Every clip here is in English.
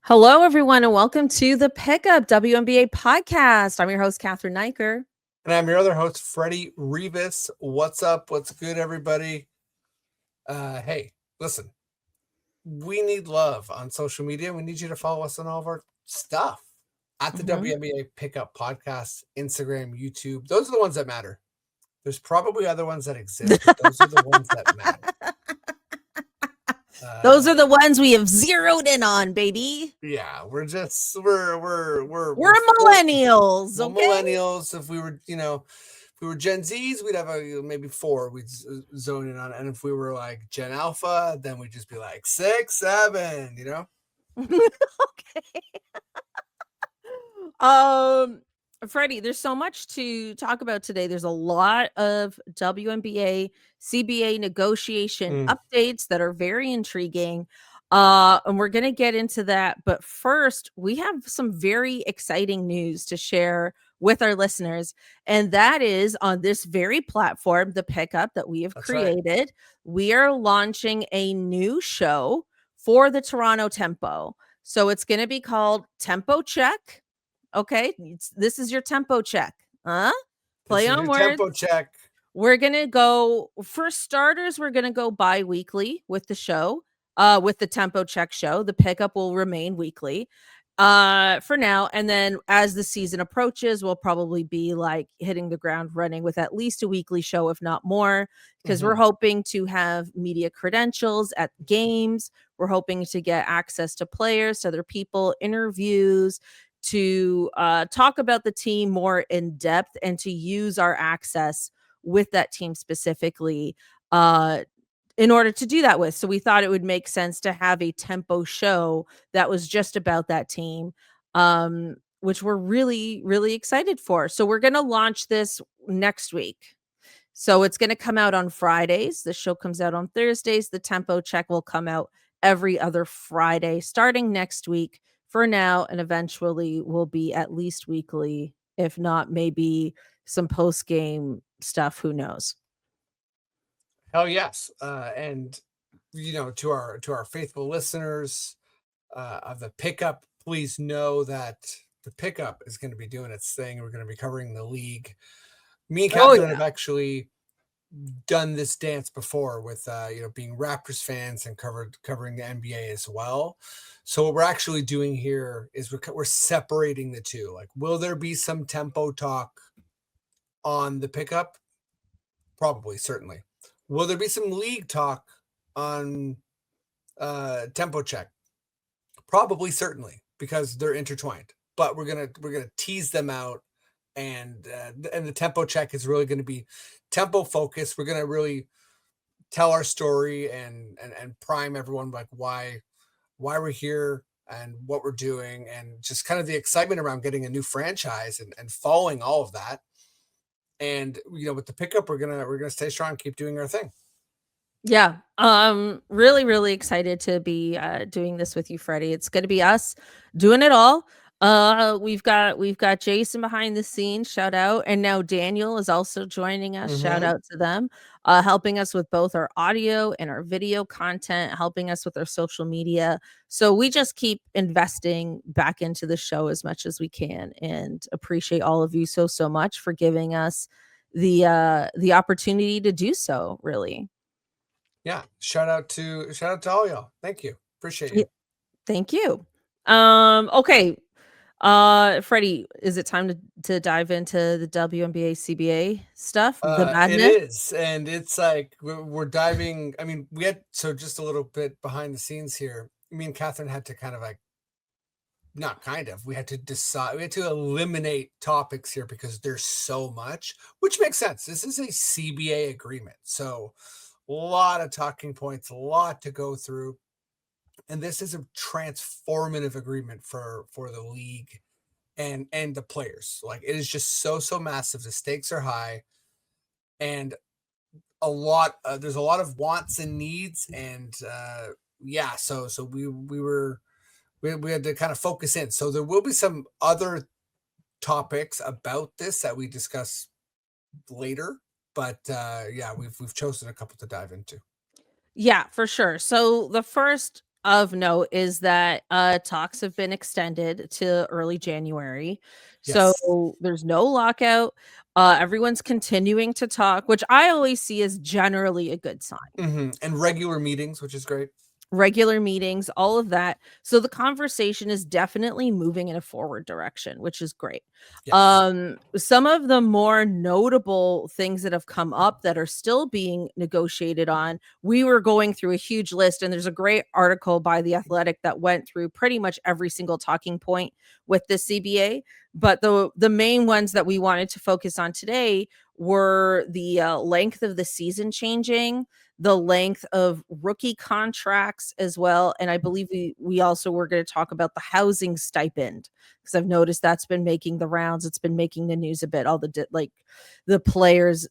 Hello, everyone, and welcome to the Pickup WNBA podcast. I'm your host, Cathryn Niker. And I'm your other host, Freddie Rivas. What's up? What's good, everybody? Hey, listen, we need love on social media. We need you to follow us on all of our stuff at the WNBA Pickup Podcast, Instagram, YouTube. Those are the ones that matter. There's probably other ones that exist, but those are the ones that matter. Those are the ones we have zeroed in on, baby. Yeah, we're millennials, We're okay? millennials. If we were, if we were Gen Zs, we'd have maybe 4 we'd zone in on, and if we were like Gen Alpha, then we'd just be like 6, 7, Okay. Freddie, there's so much to talk about today. There's a lot of WNBA, CBA negotiation updates that are very intriguing. And we're going to get into that. But first, we have some very exciting news to share with our listeners. And that is on this very platform, the Pickup that we have created. Right. We are launching a new show for the Toronto Tempo. So it's going to be called Tempo Check. Okay, this is your tempo check. Play on words. Tempo check. We're gonna go, for starters, we're gonna go bi-weekly with the show, with the tempo check show. The Pickup will remain weekly for now, and then as the season approaches, we'll probably be like hitting the ground running with at least a weekly show, if not more, because we're hoping to have media credentials at games. We're hoping to get access to players, to other people, interviews, to talk about the team more in depth, and to use our access with that team specifically in order to do that with. So we thought it would make sense to have a tempo show that was just about that team, which we're really, really excited for. So we're going to launch this next week. So it's going to come out on Fridays. The show comes out on Thursdays. The tempo check will come out every other Friday starting next week for now, and eventually will be at least weekly, if not maybe some post-game stuff. Who knows? Hell yes. And to our faithful listeners of the Pickup, please know that the Pickup is going to be doing its thing. We're going to be covering the league. Me and Cathryn have actually done this dance before with being Raptors fans and covering the NBA as well. So what we're actually doing here is we're separating the two. Like, will there be some tempo talk on the Pickup? Probably, certainly. Will there be some league talk on tempo check? Probably, certainly, because they're intertwined. But we're gonna tease them out, and the tempo check is really going to be tempo focused. We're going to really tell our story and prime everyone like why we're here and what we're doing, and just kind of the excitement around getting a new franchise and following all of that. And with the Pickup, we're gonna stay strong, keep doing our thing. Yeah. Really, really excited to be doing this with you, Freddie. It's gonna be us doing it all. We've got Jason behind the scenes, shout out, and now Daniel is also joining us. Shout out to them, helping us with both our audio and our video content, helping us with our social media. So we just keep investing back into the show as much as we can, and appreciate all of you so much for giving us the opportunity to do so, really. Yeah, shout out to all y'all. Thank you, appreciate you. Thank you. Okay, Freddie, is it time to dive into the WNBA CBA stuff? The madness? It is, and it's like we're diving. I mean, we had, so just a little bit behind the scenes here. Me and Cathryn had to kind of like, not kind of, we had to decide, we had to eliminate topics here because there's so much, which makes sense. This is a CBA agreement, so a lot of talking points, a lot to go through. And this is a transformative agreement for the league and the players. Like, it is just so massive. The stakes are high, and there's a lot of wants and needs, and yeah, so we had to kind of focus in. So there will be some other topics about this that we discuss later, but yeah, we've chosen a couple to dive into. Yeah, for sure. So the first of note is that talks have been extended to early January. So Yes. there's no lockout. Everyone's continuing to talk, which I always see as generally a good sign. And regular meetings, which is great. Regular meetings, all of that. So the conversation is definitely moving in a forward direction, which is great. Yes. Some of the more notable things that have come up that are still being negotiated on, we were going through a huge list, and there's a great article by The Athletic that went through pretty much every single talking point with the CBA. But the main ones that we wanted to focus on today were the length of the season changing, the length of rookie contracts as well, and I believe we also were gonna talk about the housing stipend, because 'cause I've noticed that's been making the rounds, it's been making the news a bit, all the players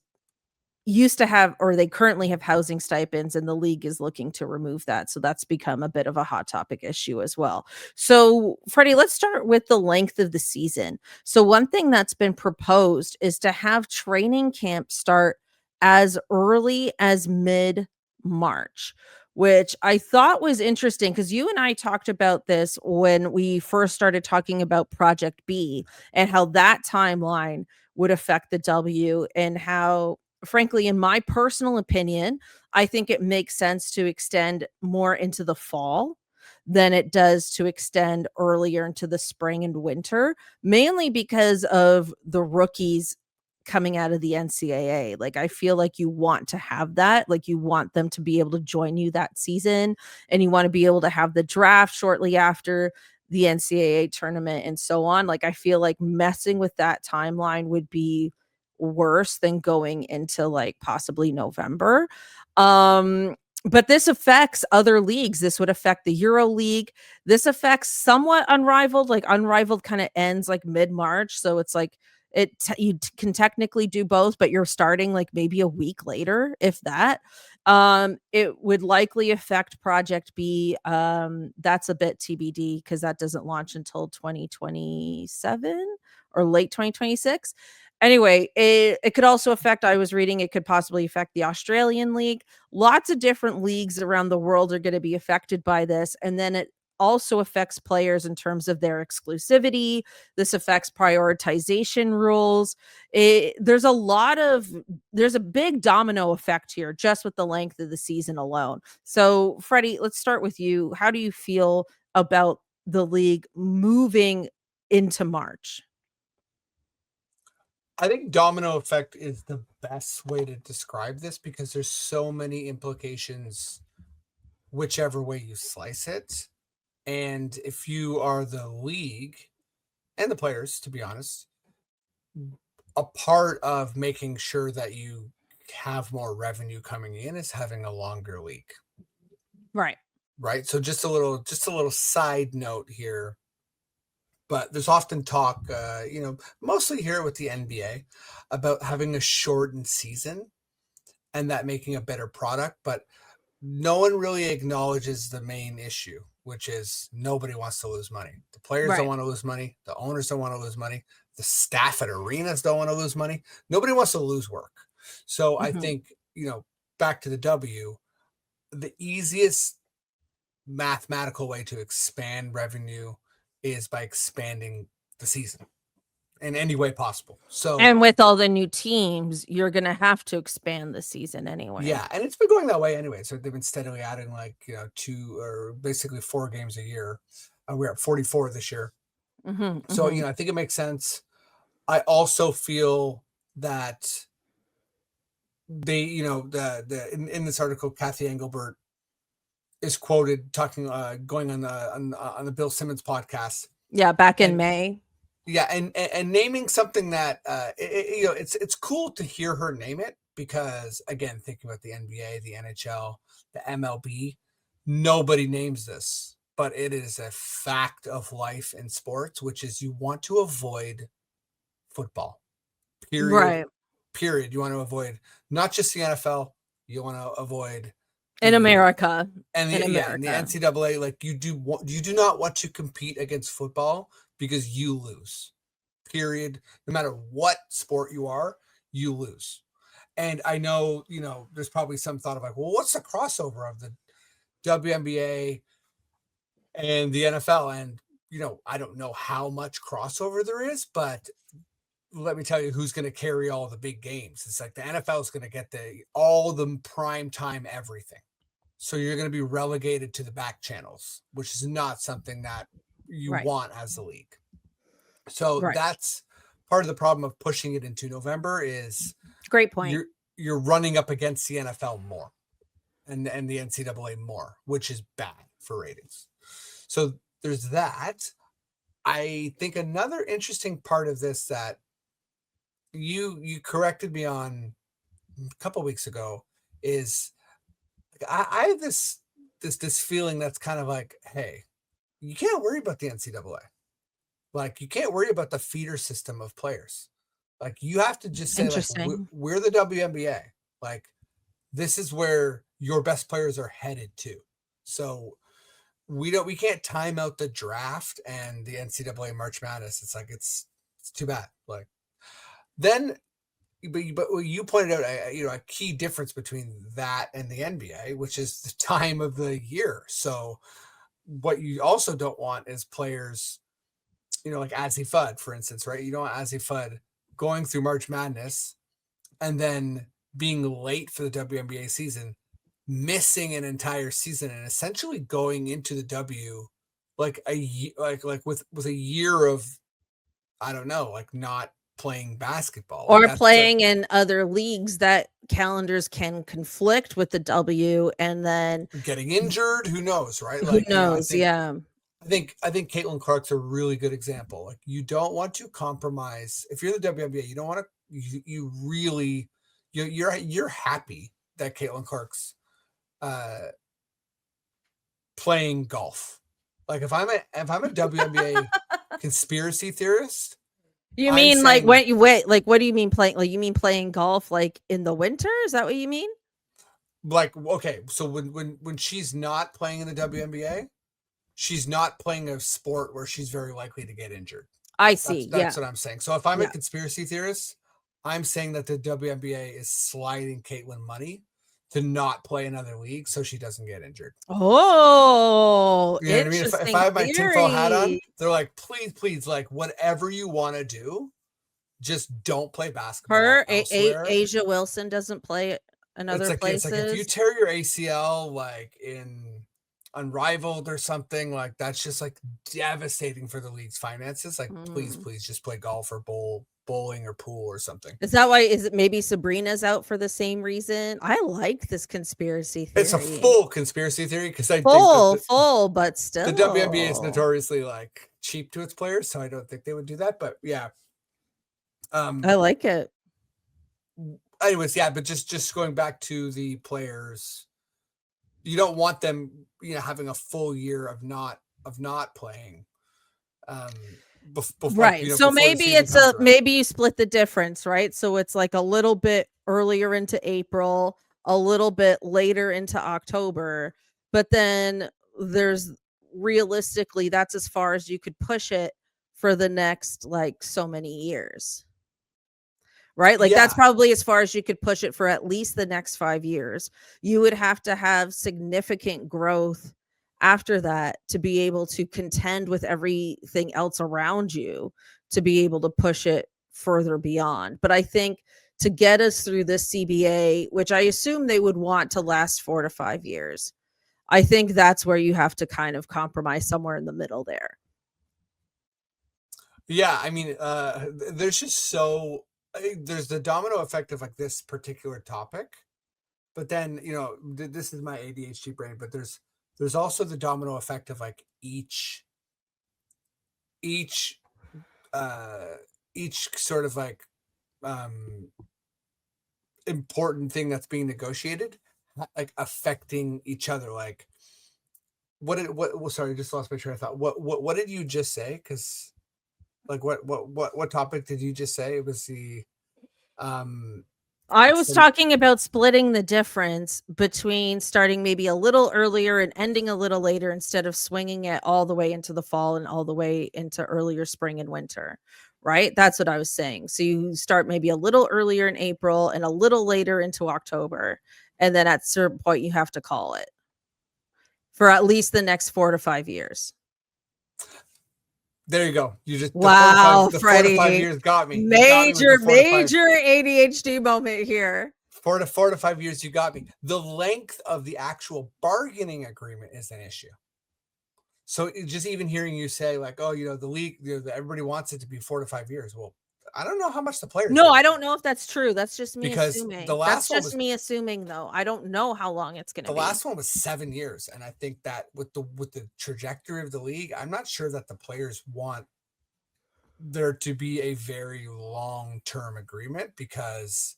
used to have, or they currently have, housing stipends, and the league is looking to remove that, so that's become a bit of a hot topic issue as well. So, Freddie, let's start with the length of the season. So one thing that's been proposed is to have training camp start as early as mid-March, which I thought was interesting because you and I talked about this when we first started talking about Project B and how that timeline would affect the W, and how, frankly, in my personal opinion, I think it makes sense to extend more into the fall than it does to extend earlier into the spring and winter, mainly because of the rookies coming out of the NCAA. Like, I feel like you want to have that. Like, you want them to be able to join you that season, and you want to be able to have the draft shortly after the NCAA tournament and so on. Like, I feel like messing with that timeline would be worse than going into, like, possibly November. Um, but this affects other leagues. This would affect the Euro League. This affects somewhat Unrivaled. Like, Unrivaled kind of ends like mid-March, so it's like can technically do both, but you're starting like maybe a week later, if that. It would likely affect Project B. That's a bit TBD because that doesn't launch until 2027 or late 2026. Anyway, it could also affect, I was reading, it could possibly affect the Australian League. Lots of different leagues around the world are going to be affected by this. And then it also affects players in terms of their exclusivity. This affects prioritization rules. There's a big domino effect here just with the length of the season alone. So, Freddie, let's start with you. How do you feel about the league moving into March? I think domino effect is the best way to describe this because there's so many implications whichever way you slice it. And if you are the league and the players, to be honest, a part of making sure that you have more revenue coming in is having a longer league. Right. Right. So just a little side note here, but there's often talk, mostly here with the NBA about having a shortened season and that making a better product. But no one really acknowledges the main issue, which is nobody wants to lose money. The players don't Right. want to lose money. The owners don't want to lose money. The staff at arenas don't want to lose money. Nobody wants to lose work. So I Mhm. think, back to the W, the easiest mathematical way to expand revenue is by expanding the season in any way possible. So And with all the new teams, you're gonna have to expand the season anyway. yeah, and it's been going that way anyway. So they've been steadily adding like two or basically 4 games a year. We're at 44 this year. Mhm, So mhm. I think it makes sense. I also feel that they, in this article, Kathy Engelbert is quoted talking, going on the Bill Simmons podcast, Yeah, back in and May. yeah, and naming something that it's cool to hear her name it because again, thinking about the NBA, the NHL, the MLB, nobody names this, but it is a fact of life in sports, which is you want to avoid football. Period. Right. Period. You want to avoid not just the NFL. You want to avoid In the America. and In the America. NCAA. Like you do not want to compete against football because you lose. Period. No matter what sport you are, you lose. And I know, there's probably some thought of like, well, what's the crossover of the WNBA and the NFL. And, I don't know how much crossover there is, but let me tell you who's going to carry all the big games. It's like the NFL is going to get all the prime time everything. So you're going to be relegated to the back channels, which is not something that you want as a league. So that's part of the problem of pushing it into November is great point. You're running up against the NFL more and the NCAA more, which is bad for ratings. So there's that. I think another interesting part of this that you corrected me on a couple weeks ago is I have this feeling that's kind of like, hey, you can't worry about the NCAA. Like, you can't worry about the feeder system of players. Like, you have to just say, like, we're the WNBA. Like, this is where your best players are headed to. So we can't time out the draft and the NCAA March Madness. It's like, it's too bad. Like, then, but you pointed out, a key difference between that and the NBA, which is the time of the year. So what you also don't want is players, like Azzi Fudd, for instance, right? You don't want Azzi Fudd going through March Madness and then being late for the WNBA season, missing an entire season, and essentially going into the W like with a year of, I don't know, like not playing basketball or playing in other leagues that calendars can conflict with the W, and then getting injured. Who knows, right? Who knows? I think Caitlin Clark's a really good example. Like, you don't want to compromise. If you're the WNBA, you don't want to. You really, you're happy that Caitlin Clark's playing golf. Like, if I'm a WNBA conspiracy theorist, you mean like when you wait? Like, what do you mean playing? Like, you mean playing golf like in the winter? Is that what you mean? Like, okay, so when she's not playing in the WNBA, she's not playing a sport where she's very likely to get injured. I see. That's what I'm saying. So if I'm a conspiracy theorist, I'm saying that the WNBA is sliding Caitlin money to not play another league so she doesn't get injured. Oh, you know what I mean? If I have my tinfoil hat on, they're like, please, like, whatever you want to do, just don't play basketball. Asia Wilson doesn't play in other places. It's like if you tear your ACL like in Unrivaled or something, like, that's just like devastating for the league's finances. Like, please just play golf or bowling or pool or something. Is that why? Is it maybe Sabrina's out for the same reason? I like this conspiracy theory. It's a full conspiracy theory because I think full, but still the WNBA is notoriously like cheap to its players, so I don't think they would do that. But yeah, I like it. Anyways, yeah, but just going back to the players, you don't want them, having a full year of not playing. Right. So maybe maybe you split the difference, right? So it's like a little bit earlier into April, a little bit later into October, but then there's realistically that's as far as you could push it for the next like so many years. Right? Like, that's probably as far as you could push it for at least the next 5 years. You would have to have significant growth after that to be able to contend with everything else around you to be able to push it further beyond. But I think to get us through this CBA, which I assume they would want to last 4 to 5 years, I think that's where you have to kind of compromise somewhere in the middle there. Yeah, I mean, there's just there's the domino effect of like this particular topic, but then, this is my ADHD brain, but there's also the domino effect of like each sort of like important thing that's being negotiated, like affecting each other. Like, sorry, I just lost my train of thought. What did you just say? Because like, what topic did you just say? It was the I was talking about splitting the difference between starting maybe a little earlier and ending a little later instead of swinging it all the way into the fall and all the way into earlier spring and winter, right? That's what I was saying. So you start maybe a little earlier in April and a little later into October, and then at a certain point you have to call it for at least the next 4 to 5 years. There you go. You just Wow, the 4 to 5 Freddie. years got me. You got me with Major, the 4 to 5. major ADHD moment here. 4 to 5 years, you got me. The length of the actual bargaining agreement is an issue. So just even hearing you say like, oh, the league, everybody wants it to be 4 to 5 years. Well, I don't know how much the players. No, I don't know if that's true. That's just me because assuming. the last That's just me assuming, though. I don't know how long it's going to be. The last one was 7 years, and I think that with the trajectory of the league, I'm not sure that the players want there to be a very long-term agreement, because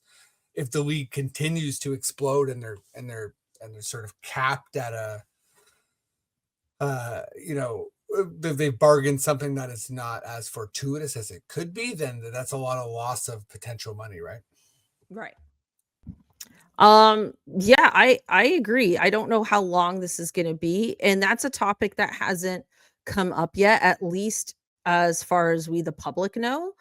if the league continues to explode and they're sort of capped at a they've bargained something that is not as fortuitous as it could be, then that's a lot of loss of potential money, right? Right. Yeah, I agree. I don't know how long this is going to be, and that's a topic that hasn't come up yet, at least as far as we the public know.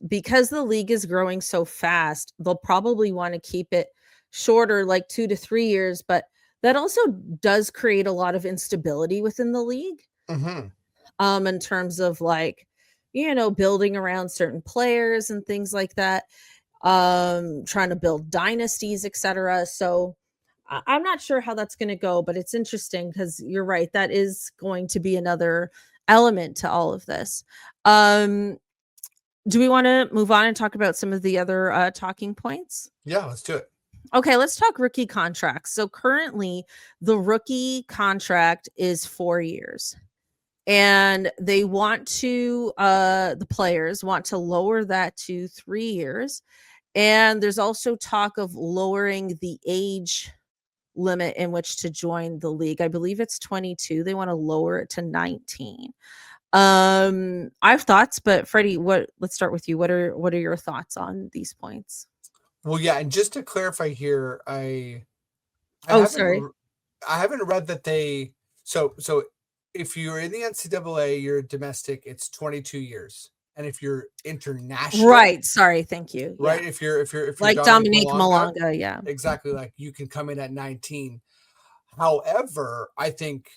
Because the league is growing so fast, they'll probably want to keep it shorter, like 2 to 3 years, but that also does create a lot of instability within the league. In terms of like, building around certain players and things like that, trying to build dynasties, etc. So I'm not sure how that's going to go, but it's interesting because you're right, that is going to be another element to all of this. Do we want to move on and talk about some of the other talking points? Yeah, let's do it. Okay, let's talk rookie contracts. So currently the rookie contract is 4 years, and they want to the players want to lower that to 3 years. And there's also talk of lowering the age limit in which to join the league. I believe it's 22. They want to lower it to 19. I have thoughts, but Freddie, let's start with you. What are your thoughts on these points? Well, yeah, and just to clarify here, I haven't read that they so if you're in the NCAA, you're domestic, it's 22 years. And if you're international, right? Sorry, thank you. Right, Yeah. if you're like Dominique Malonga, yeah, exactly, like you can come in at 19. However, I think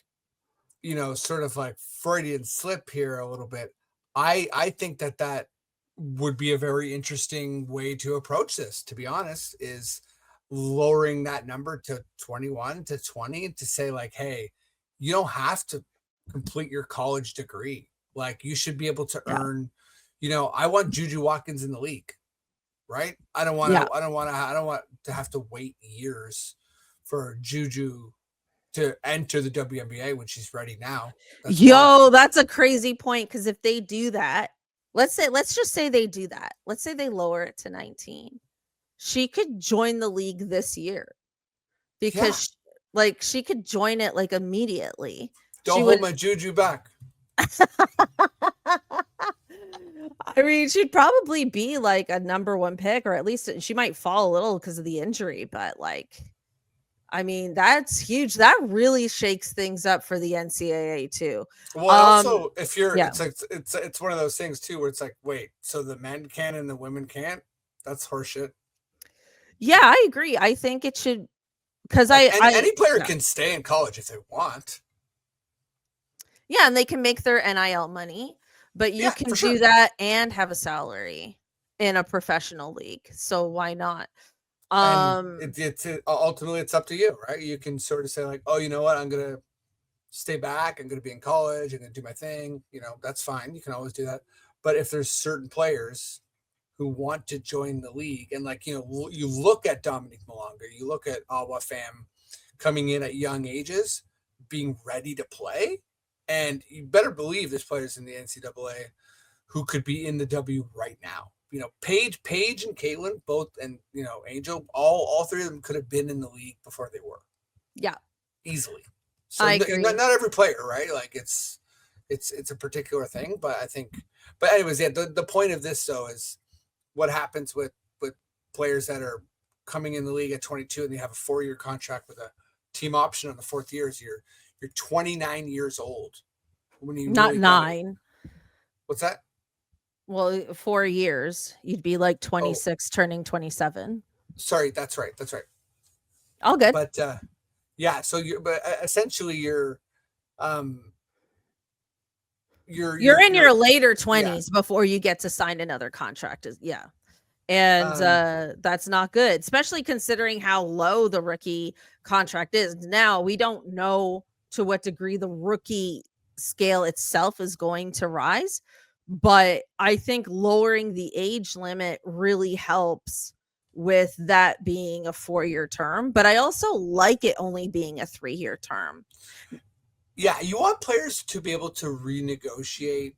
sort of like Freudian slip here a little bit. I think that would be a very interesting way to approach this, to be honest, is lowering that number to 21 to 20 to say like, hey, you don't have to complete your college degree. Like you should be able to earn, I want Juju Watkins in the league, right? I don't want to have to wait years for Juju to enter the WNBA when she's ready now. That's a crazy point, because if they do that, let's just say they do that. Let's say they lower it to 19. She could join the league this year, because she could join it like immediately. Don't hold my Juju back. I mean, she'd probably be like a number 1 pick, or at least she might fall a little because of the injury, but like, I mean, that's huge. That really shakes things up for the NCAA too. Well, also, if you're, it's like it's one of those things too, where it's like, wait, so the men can and the women can't? That's horseshit. Yeah, I agree. I think it should, because any player can stay in college if they want. Yeah, and they can make their NIL money, but you can do that and have a salary in a professional league. So why not? It's ultimately it's up to you, right? You can sort of say like, oh, you know what? I'm gonna stay back. I'm gonna be in college. I'm gonna do my thing. That's fine. You can always do that. But if there's certain players who want to join the league, and like you look at Dominique Malonga, you look at Awa Pham coming in at young ages, being ready to play. And you better believe there's players in the NCAA who could be in the W right now. Paige and Caitlin, both, and Angel, all three of them could have been in the league before they were. Yeah, easily. So I agree. Not every player, right? Like it's a particular thing, but I think. But anyways, yeah. The point of this though is what happens with players that are coming in the league at 22 and they have a 4-year contract with a team option on the 4th year. You're 29 years old when you not really 9. What's that? Well, 4 years, you'd be like 26, turning 27. Sorry, that's right. All good. But Yeah, so but essentially um You're in you're your later yeah. 20s before you get to sign another contract. Yeah. And Um that's not good, especially considering how low the rookie contract is. Now, we don't know to what degree the rookie scale itself is going to rise, but I think lowering the age limit really helps with that being a 4-year term. But I also like it only being a 3-year term. yeah, you want players to be able to renegotiate,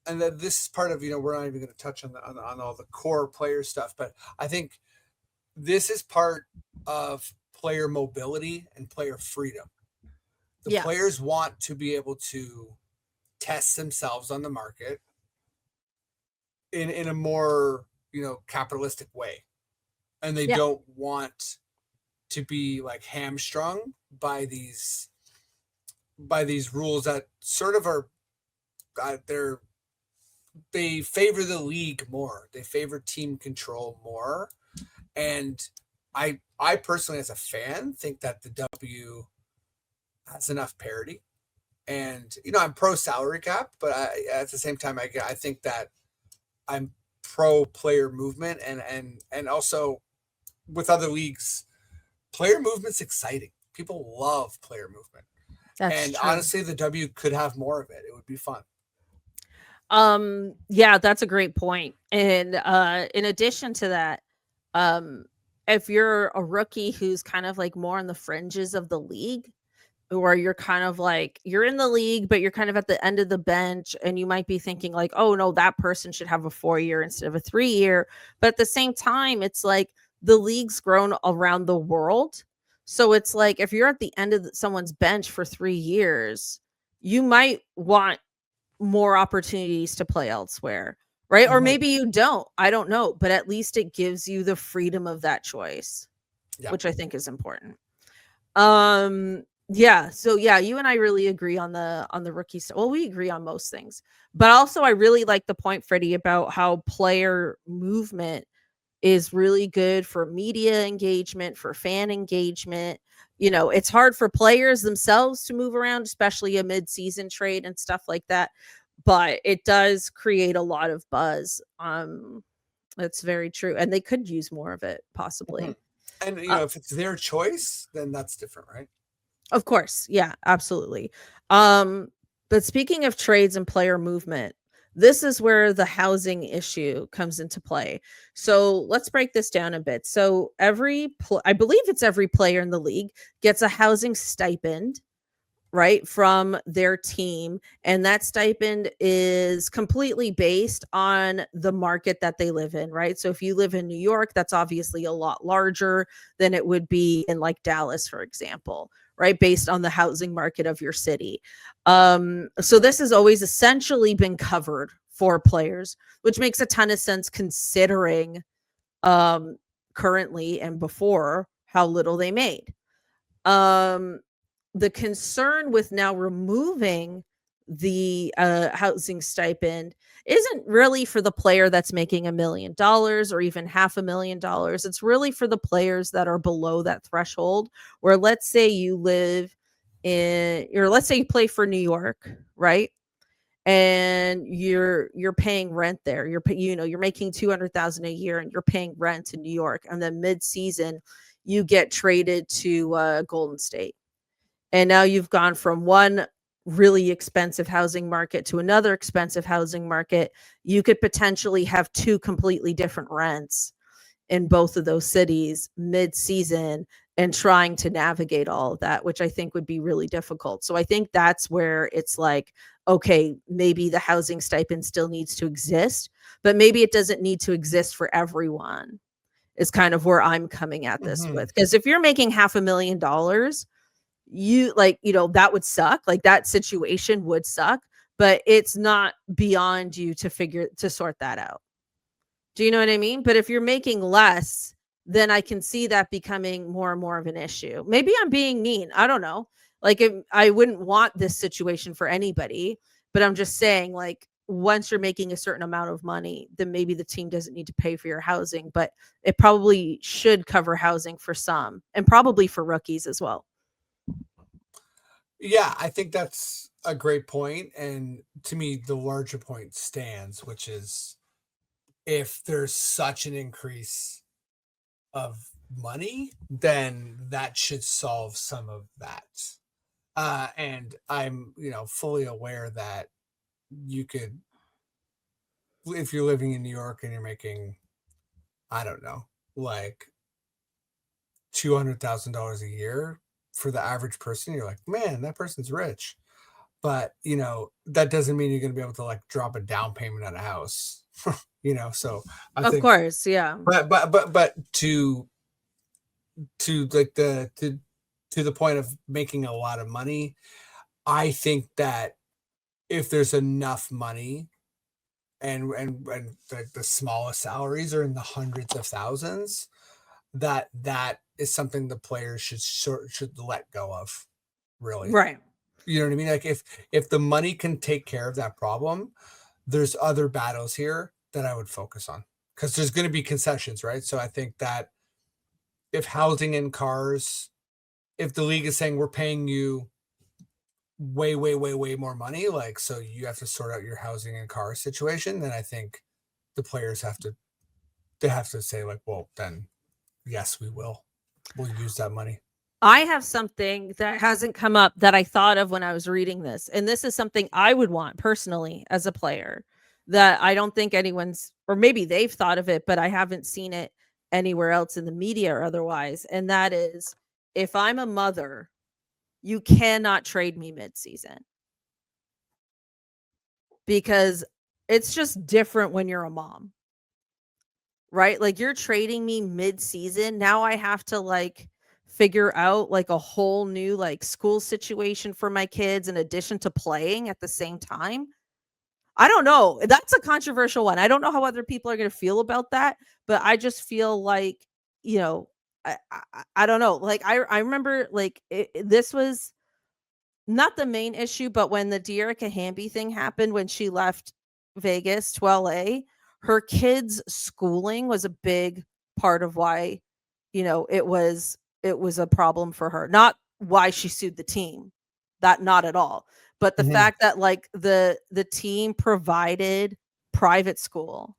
and that this is part of, we're not even going to touch on on all the core player stuff, but I think this is part of player mobility and player freedom. The players Yes. want to be able to test themselves on the market in a more, capitalistic way, and they Yeah. don't want to be like hamstrung by these rules that sort of are, they favor the league more. They favor team control more. And I personally, as a fan, think that the W has enough parity. And I'm pro salary cap, but at the same time, I think that I'm pro player movement, and also with other leagues, player movement's exciting. People love player movement, That's and true. honestly, the W could have more of it. It would be fun. Yeah, that's a great point. And in addition to that, um if you're a rookie who's kind of like more on the fringes of the league, or you're kind of like you're in the league but you're kind of at the end of the bench, and you might be thinking like, oh no, that person should have a 4-year instead of a 3-year. But at the same time, it's like the league's grown around the world. So it's like if you're at the end of someone's bench for 3 years, you might want more opportunities to play elsewhere, right? Or Mm-hmm. maybe you don't. I don't know, but at least it gives you the freedom of that choice, Yeah. which I think is important. Yeah, so yeah, you and I really agree on the rookie stuff. Well, we agree on most things. But also I really like the point, Freddie, about how player movement is really good for media engagement, for fan engagement. It's hard for players themselves to move around, especially a mid-season trade and stuff like that. But it does create a lot of buzz. That's very true. And they could use more of it, Mm-hmm. possibly. And Uh, if it's their choice, then that's different, right? of course. Yeah, absolutely. Um, but speaking of trades and player movement, this is where the housing issue comes into play. So let's break this down a bit. So I believe it's every player in the league gets a housing stipend, right, from their team. And that stipend is completely based on the market that they live in, right? So if you live in New York, that's obviously a lot larger than it would be in like Dallas, for example, right? Based on the housing market of your city. So this has always essentially been covered for players, which makes a ton of sense considering um currently and before how little they made. Um, the concern with now removing the housing stipend isn't really for the player that's making $1 million or even $500,000. It's really for the players that are below that threshold, where let's say you live or let's say you play for New York, right? And you're paying rent there. You're making 200,000 a year and you're paying rent in New York, and then mid-season you get traded to Golden State. And now you've gone from one really expensive housing market to another expensive housing market. You could potentially have two completely different rents in both of those cities mid-season, and trying to navigate all of that, which I think would be really difficult. So I think that's where it's like, okay, maybe the housing stipend still needs to exist, but maybe it doesn't need to exist for everyone, is kind of where I'm coming at this Mm-hmm. with. Because if you're making $500,000, that would suck. Like that situation would suck, but it's not beyond you to sort that out. Do you know what I mean? But if you're making less, then I can see that becoming more and more of an issue. Maybe I'm being mean. I don't know. Like I wouldn't want this situation for anybody, but I'm just saying, like, once you're making a certain amount of money, then maybe the team doesn't need to pay for your housing, but it probably should cover housing for some, and probably for rookies as well. Yeah, I think that's a great point, and to me, the larger point stands, which is if there's such an increase of money, then that should solve some of that. And I'm, fully aware that you could, if you're living in New York and you're making, I don't know, like $200,000 a year for the average person, you're like, man, that person's rich. But that doesn't mean you're going to be able to like drop a down payment on a house. So I Of think, course, yeah. but to like to the point of making a lot of money, I think that if there's enough money and the smallest salaries are in the hundreds of thousands, that is something the players should let go of, really. Right. You know what I mean? Like if the money can take care of that problem, there's other battles here that I would focus on, because there's going to be concessions, right? So I think that if housing and cars, if the league is saying we're paying you way, way, way, way more money, like, so you have to sort out your housing and car situation, then I think the players have to say like, well, then yes, we'll use that money. I have something that hasn't come up that I thought of when I was reading this, and this is something I would want personally as a player that I don't think anyone's, or maybe they've thought of it, but I haven't seen it anywhere else in the media or otherwise, and that is, if I'm a mother, you cannot trade me mid-season because it's just different when you're a mom, right? Like, you're trading me mid-season. Now I have to like figure out like a whole new like school situation for my kids in addition to playing at the same time. I don't know. That's a controversial one. I don't know how other people are going to feel about that, but I just feel like, you know, I don't know. Like I remember like this was not the main issue, but when the Dearica Hamby thing happened when she left Vegas to LA, her kids' schooling was a big part of why, it was a problem for her. Not why she sued the team. That not at all. But the Mhm. fact that like the team provided private school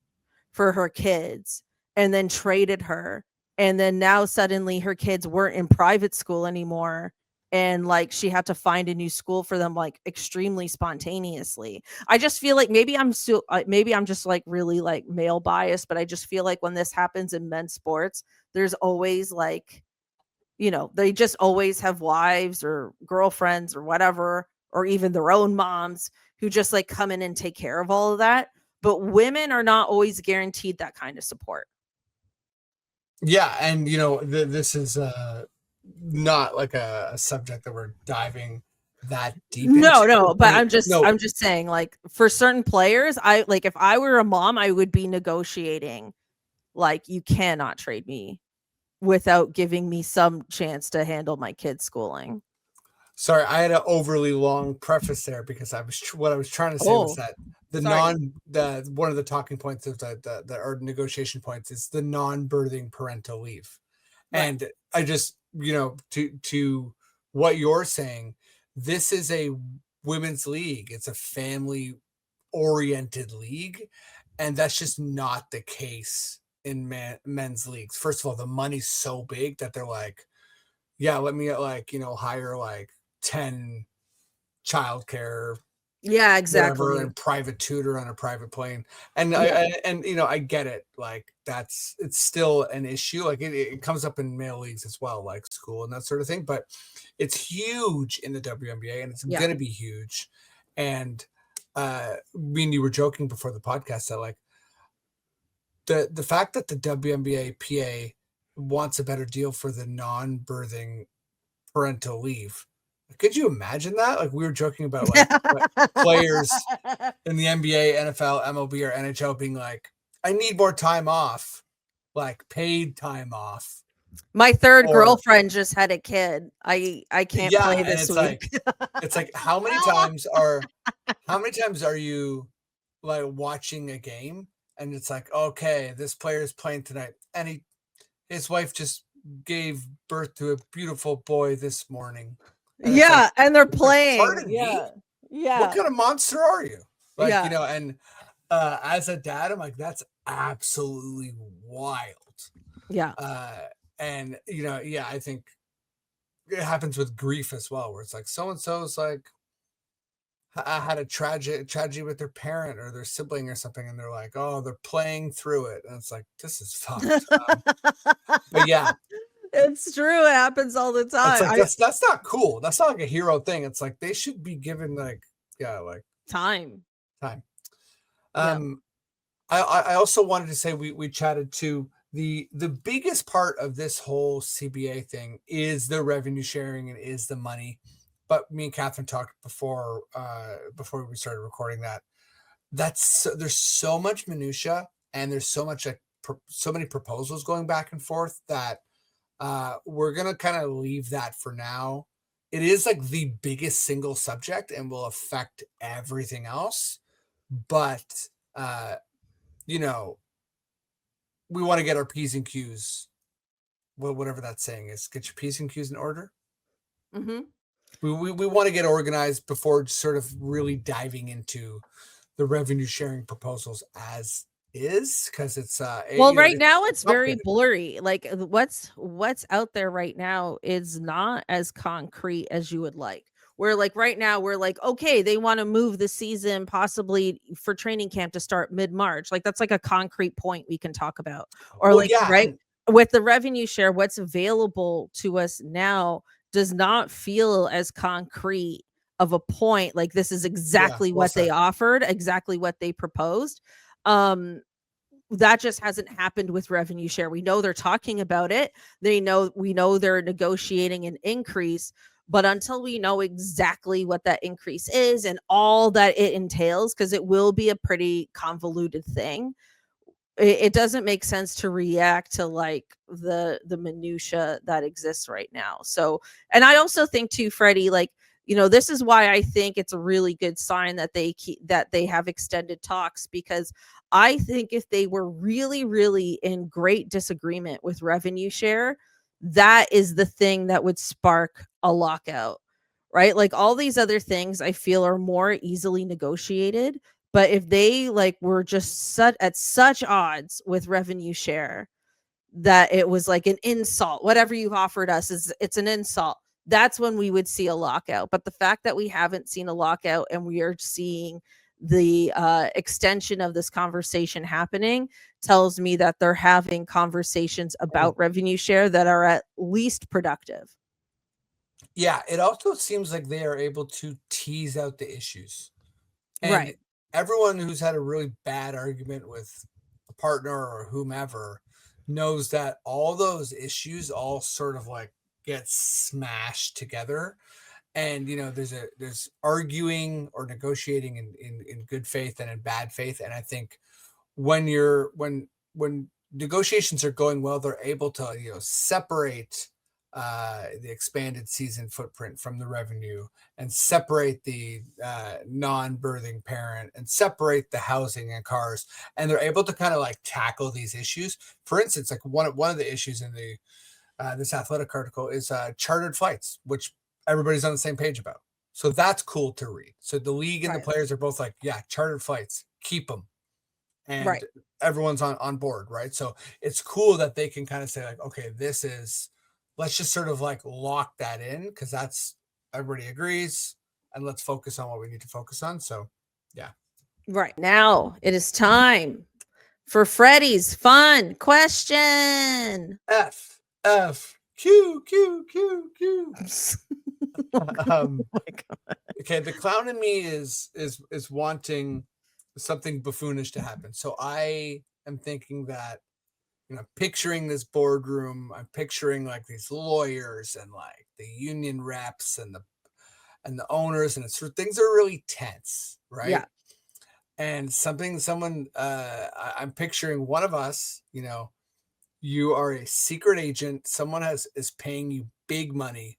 for her kids and then traded her, and then now suddenly her kids weren't in private school anymore, and like she had to find a new school for them like extremely spontaneously. I just feel like maybe I'm just like really like male bias, but I just feel like when this happens in men's sports, there's always like, they just always have wives or girlfriends or whatever, or even their own moms who just like come in and take care of all of that. But women are not always guaranteed that kind of support. Yeah, and this is not like a subject that we're diving that deep No, into. no, but But I'm just no, I'm just saying, like, for certain players, I like, if I were a mom, I would be negotiating, like, you cannot trade me without giving me some chance to handle my kids' schooling. sorry, I had an overly long preface there because what I was trying to say was Oh, that sorry. the one of the talking points of the or negotiation points is the non-birthing parental leave. Right. And I just, to what you're saying, this is a women's league. It's a family oriented league. And that's just not the case in men's leagues. First of all, the money's so big that they're like, yeah, let me like, hire like 10 childcare Yeah, whatever exactly. and private tutor on a private plane. And Yeah. I get it, like it's still an issue, like it comes up in male leagues as well, like school and that sort of thing, but it's huge in the WNBA and it's Yeah. gonna be huge. And me and you were joking before the podcast that like the fact that the WNBA PA wants a better deal for the non-birthing parental leave. Could you imagine that? Like we were joking about like what players in the NBA, NFL, MLB, or NHL being like, I need more time off, like paid time off. My 3rd Or girlfriend just had a kid. I can't yeah, play and this week. it's like how many times are you like watching a game and it's like, okay, this player is playing tonight and his wife just gave birth to a beautiful boy this morning. And it's like, and they're playing. pardon me, what Yeah. kind of monster are you? Like, Yeah. and as a dad, I'm like, that's absolutely wild. Yeah. And yeah, I think it happens with grief as well, where it's like so and so's like had a tragedy with their parent or their sibling or something, and they're like, oh, they're playing through it, and it's like, this is fucked. But yeah, It's true. It happens all the it's time. like that's not cool. That's not like a hero thing. It's like they should be given like like Time. time. Yeah. Um, I also wanted to say we chatted to the biggest part of this whole CBA thing is the revenue sharing and is the money. But me and Cathryn talked before we started recording that there's so much minutia and there's so much like so many proposals going back and forth that we're gonna kind of leave that for now. It is like the biggest single subject and will affect everything else, but you know, we want to get our P's and Q's, well, whatever that saying is, get your P's and Q's in order. Mm-hmm. We want to get organized before sort of really diving into the revenue sharing proposals as is, because it's Well, right now it's it's very complicated. blurry. Like what's out there right now is not as concrete as you would like. Where like right now we're like, okay, they want to move the season possibly for training camp to start mid-March. Like that's like a concrete point we can talk about. Or Well, like yeah, right and with the revenue share, what's available to us now does not feel as concrete of a point. Like this is yeah, exactly well what they said. offered, exactly what they proposed. Um that just hasn't happened with revenue share. We know they're talking about it. We know they're negotiating an increase, but until we know exactly what that increase is and all that it entails, because it will be a pretty convoluted thing, it doesn't make sense to react to like the minutia that exists right now. So, and I also think too, Freddie, like this is why I think it's a really good sign that they have extended talks, because I think if they were really really in great disagreement with revenue share, that is the thing that would spark a lockout, right? Like all these other things I feel are more easily negotiated, but if they like were just at such odds with revenue share that it was like an insult, whatever you've offered us is it's an insult. That's when we would see a lockout. But the fact that we haven't seen a lockout and we are seeing the extension of this conversation happening tells me that they're having conversations about revenue share that are at least productive. Yeah, it also seems like they are able to tease out the issues. And Right. everyone who's had a really bad argument with a partner or whomever knows that all those issues all sort of like get smashed together. And there's arguing or negotiating in good faith and in bad faith. And I think when negotiations are going well, they're able to separate the expanded season footprint from the revenue, and separate the non-birthing parent, and separate the housing and cars, and they're able to kind of like tackle these issues. For instance, like one of the issues in the this athletic article is chartered flights, which everybody's on the same page about. So that's cool to read. So the league and the Right. players are both like, yeah, chartered flights, keep them, and Right. everyone's on board, right? So it's cool that they can kind of say like, okay, let's just sort of like lock that in, because that's everybody agrees, and let's focus on what we need to focus on. So yeah. Right. Now it is time for Freddie's fun question. F Q. Oh um my God. okay, the clown in me is wanting something buffoonish to happen. So I am thinking that, picturing this boardroom, I'm picturing like these lawyers and like the union reps and the owners, and things are really tense, right? Yeah. And I'm picturing one of us, you are a secret agent, someone is paying you big money.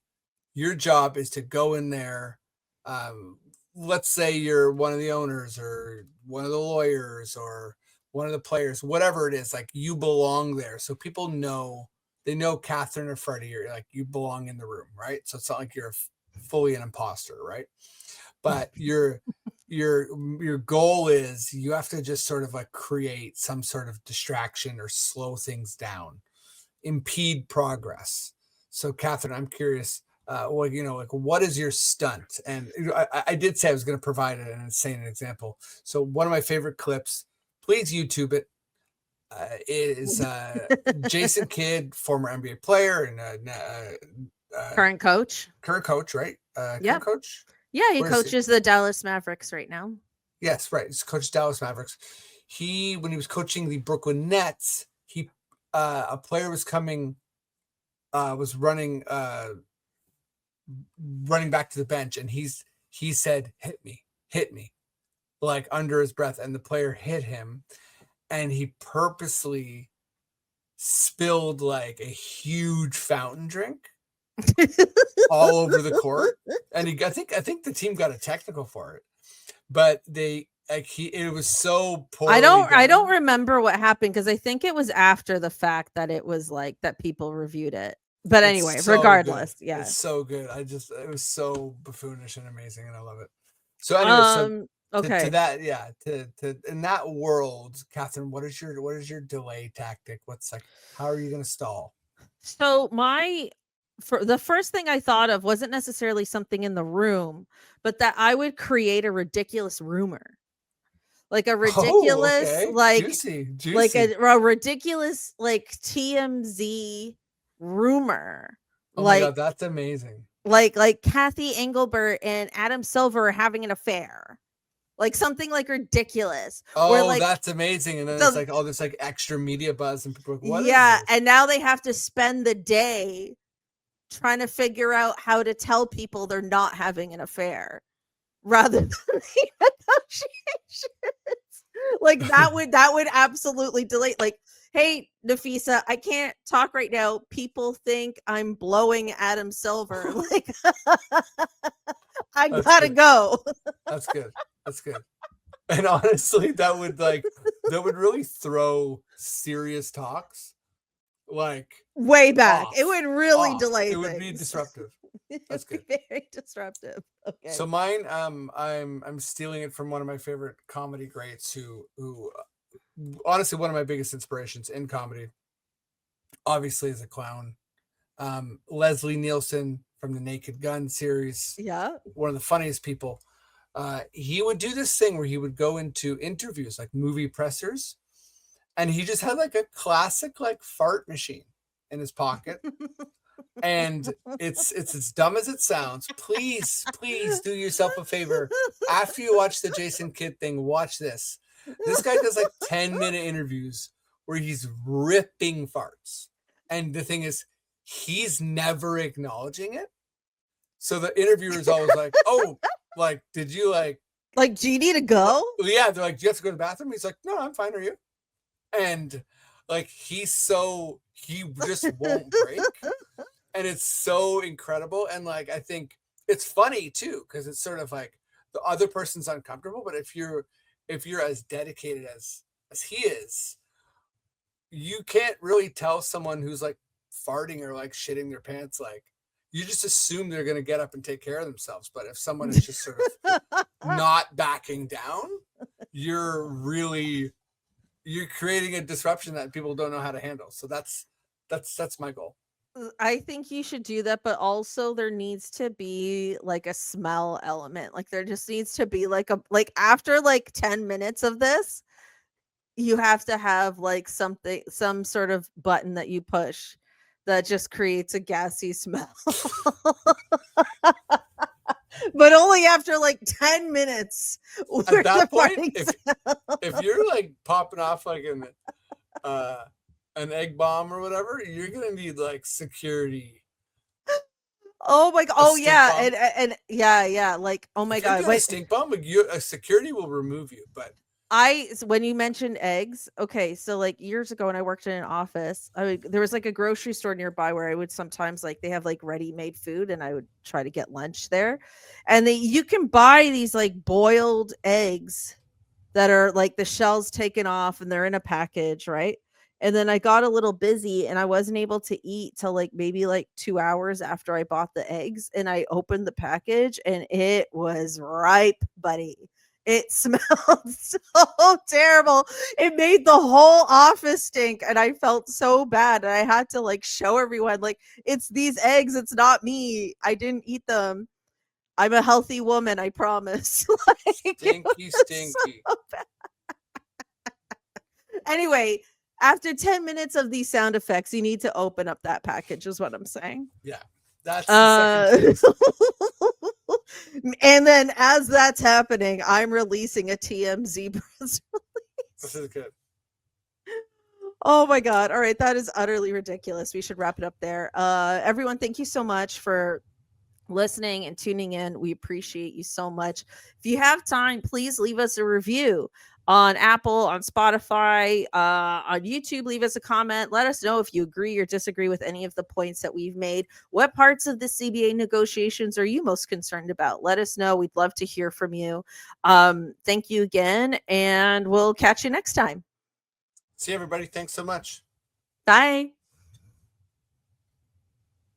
Your job is to go in there. Um, let's say you're one of the owners or one of the lawyers or one of the players, whatever it is, like you belong there. So people know, they know Cathryn or Freddie, or like you belong in the room, right? So it's not like you're fully an imposter, right? But your goal is you have to just sort of like create some sort of distraction or slow things down, impede progress. So, Cathryn, I'm curious. Well, like what is your stunt? And I did say I was going to provide an insane example. So, one of my favorite clips, please YouTube it, is Jason Kidd, former NBA player and Current coach. current coach, right? Current Yep. coach. Yeah, he Where is he? coaches the Dallas Mavericks right now. Yes, right. He's coached Dallas Mavericks. When he was coaching the Brooklyn Nets, a player was coming, was running back to the bench, and he said, hit me," like under his breath, and the player hit him, and he purposely spilled like a huge fountain drink all over the court, and I think the team got a technical for it, but it was so poorly I don't done. remember what happened because I think it was after the fact that it was like that people reviewed it. But anyway, It's so regardless, good. yeah. It's so good. It was so buffoonish and amazing, and I love it. So anyway, to Okay. that, yeah, to in that world, Cathryn, what is your delay tactic? How are you going to stall? So for the first thing I thought of wasn't necessarily something in the room, but that I would create a ridiculous rumor. Like a Oh, ridiculous, okay, juicy, like juicy. a ridiculous like TMZ rumor. Oh my Like god, that's amazing. like Kathy Engelbert and Adam Silver are having an affair. Like something like ridiculous. Where Oh, like that's amazing. And then it's the like all this like extra media buzz, and people are like, what is yeah, this? and now they have to spend the day trying to figure out how to tell people they're not having an affair rather than the negotiations. Like that would absolutely delay. Like, hey, Nafisa, I can't talk right now. People think I'm blowing Adam Silver. Like, I That's gotta good. go. That's good. That's good. And honestly, that would really throw serious talks like Way back. It off. would really Off. delay It would be things. disruptive. It would That's be good. very disruptive. Okay. So mine, I'm stealing it from one of my favorite comedy greats who honestly one of my biggest inspirations in comedy, obviously is a clown. Leslie Nielsen from the Naked Gun series, Yeah. one of the funniest people. He would do this thing where he would go into interviews like movie pressers, and he just had like a classic like fart machine in his pocket, and it's as dumb as it sounds. Please do yourself a favor. After you watch the Jason Kidd thing, watch this. This guy does like 10-minute interviews where he's ripping farts. And the thing is, he's never acknowledging it. So the interviewer is always like, oh, like, did you like, do you need to go? yeah, they're like, do you have to go to the bathroom? He's like, no, I'm fine. Are you? And like, he just won't break. And it's so incredible. And like, I think it's funny too, because it's sort of like the other person's uncomfortable. But if you're as dedicated as he is, you can't really tell someone who's like farting or like shitting their pants, like you just assume they're going to get up and take care of themselves. But if someone is just sort of not backing down, you're creating a disruption that people don't know how to handle. So that's my goal. I think you should do that, but also there needs to be like a smell element. Like there just needs to be like after like 10 minutes of this, you have to have like some sort of button that you push that just creates a gassy smell. But only after like 10 minutes. At that point, if you're like popping off like an egg bomb or whatever, you're gonna need like security. Oh my god! Oh yeah, and yeah. Like oh my god! Wait, a stink bomb, like security will remove you. But when you mentioned eggs, okay, so like years ago when I worked in an office, there was like a grocery store nearby where I would sometimes like they have like ready-made food, and I would try to get lunch there, and you can buy these like boiled eggs that are like the shells taken off and they're in a package, right? And then I got a little busy and I wasn't able to eat till like maybe like 2 hours after I bought the eggs, and I opened the package and it was ripe, buddy. It smelled so terrible. It made the whole office stink and I felt so bad, and I had to like show everyone like, it's these eggs, it's not me. I didn't eat them. I'm a healthy woman, I promise. Like, Stinky, stinky. so anyway, after 10 minutes of these sound effects, you need to open up that package, is what I'm saying. Yeah, that's the second phase. And then as that's happening, I'm releasing a TMZ press This is good. Oh my god. All right, that is utterly ridiculous. We should wrap it up there. Everyone, thank you so much for listening and tuning in. We appreciate you so much. If you have time, please leave us a review on Apple, on Spotify, on YouTube. Leave us a comment. Let us know if you agree or disagree with any of the points that we've made. What parts of the CBA negotiations are you most concerned about? Let us know. We'd love to hear from you. Thank you again, and we'll catch you next time. See you, everybody. Thanks so much. Bye.